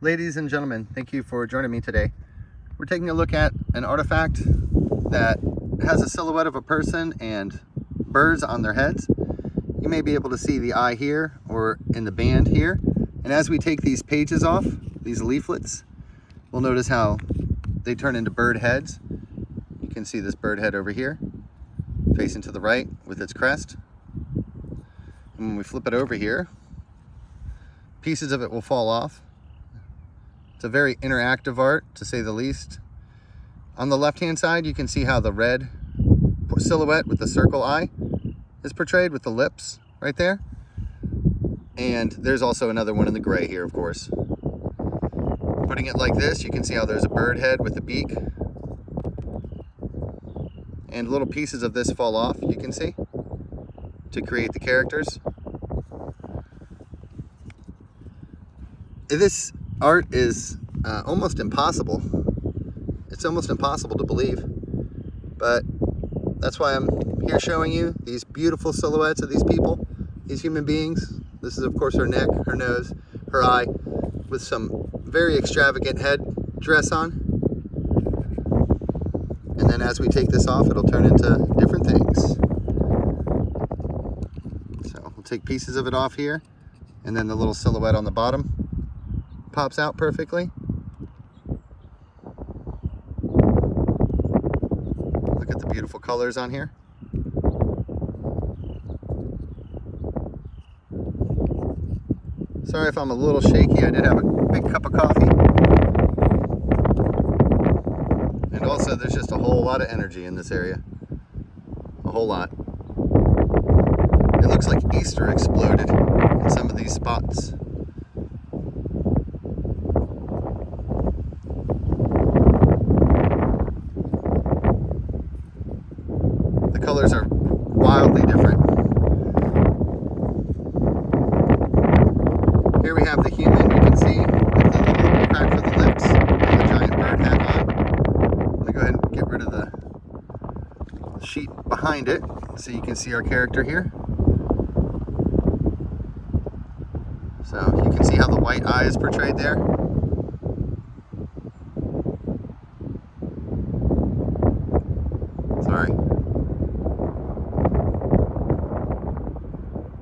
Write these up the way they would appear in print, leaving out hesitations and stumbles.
Ladies and gentlemen, thank you for joining me today. We're taking a look at an artifact that has a silhouette of a person and birds on their heads. You may be able to see the eye here or in the band here. And as we take these pages off, these leaflets, we'll notice how they turn into bird heads. You can see this bird head over here, facing to the right with its crest. And when we flip it over here, pieces of it will fall off. It's a very interactive art, to say the least. On the left-hand side, you can see how the red silhouette with the circle eye is portrayed with the lips right there. And there's also another one in the gray here, of course. Putting it like this, you can see how there's a bird head with a beak. And little pieces of this fall off, you can see, to create the characters. This art is almost impossible. It's almost impossible to believe, but that's why I'm here showing you these beautiful silhouettes of these people, these human beings. This is of course her neck, her nose, her eye, with some very extravagant head dress on. And then as we take this off, it'll turn into different things. So we'll take pieces of it off here, and then the little silhouette on the bottom pops out perfectly. Look at the beautiful colors on here. Sorry if I'm a little shaky. I did have a big cup of coffee. And also there's just a whole lot of energy in this area. A whole lot. It looks like Easter exploded in some of these spots. The colors are wildly different. Here we have the human, you can see, with the little crack for the lips and the giant bird hat on. I'm going to go ahead and get rid of the sheet behind it so you can see our character here. So you can see how the white eye is portrayed there. Sorry.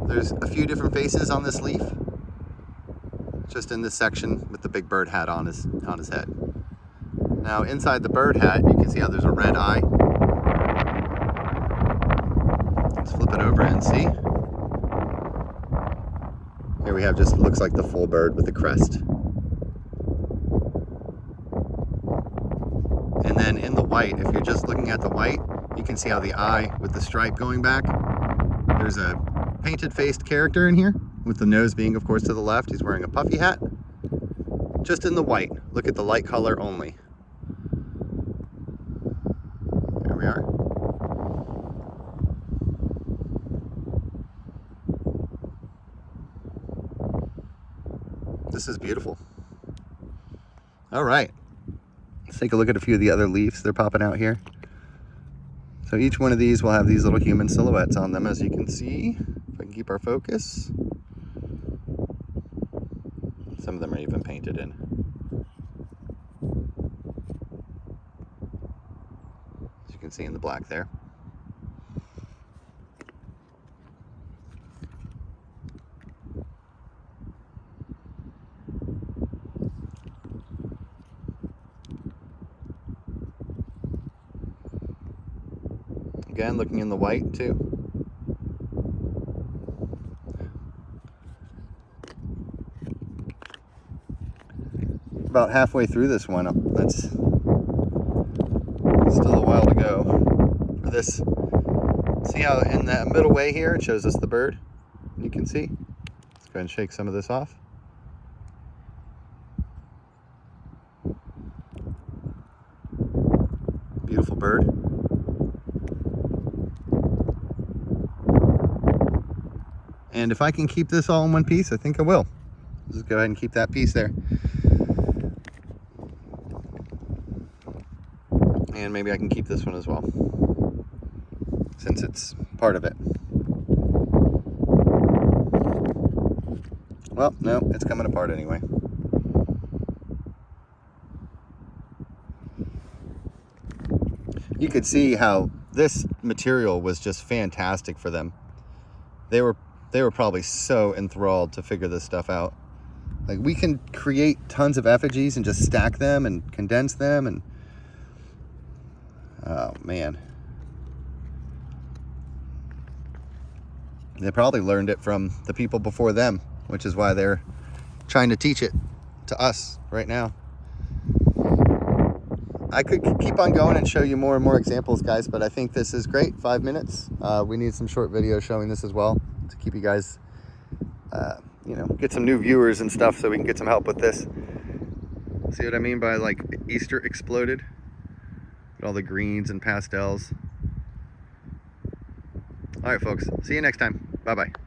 There's a few different faces on this leaf, just in this section with the big bird hat on his head. Now inside the bird hat, you can see how there's a red eye. Let's flip it over and see. Here we have just looks like the full bird with the crest. And then in the white, if you're just looking at the white, you can see how the eye with the stripe going back. There's a painted faced character in here, with the nose being of course to the left. He's wearing a puffy hat. Just in the white. Look at the light color only. There we are. This is beautiful. All right, let's take a look at a few of the other leaves. They're popping out here. So each one of these will have these little human silhouettes on them, as you can see. If I can keep our focus. Some of them are even painted in. As you can see in the black there. Again, looking in the white too. About halfway through this one. That's still a while to go for this. See how in that middle way here, it shows us the bird. You can see. Let's go ahead and shake some of this off. Beautiful bird. And if I can keep this all in one piece, I think I will. Just go ahead and keep that piece there. And maybe I can keep this one as well, since it's part of it. Well, no, it's coming apart anyway. you could see how this material was just fantastic for them. They were probably so enthralled to figure this stuff out. Like, we can create tons of effigies and just stack them and condense them, and oh man, they probably learned it from the people before them, which is why they're trying to teach it to us right now. I could keep on going and show you more and more examples, guys, but I think this is great. 5 minutes. We need some short videos showing this as well to keep you guys, you know, get some new viewers and stuff, so we can get some help with this. See what I mean by like Easter exploded? All the greens and pastels. All right, folks. See you next time. Bye-bye.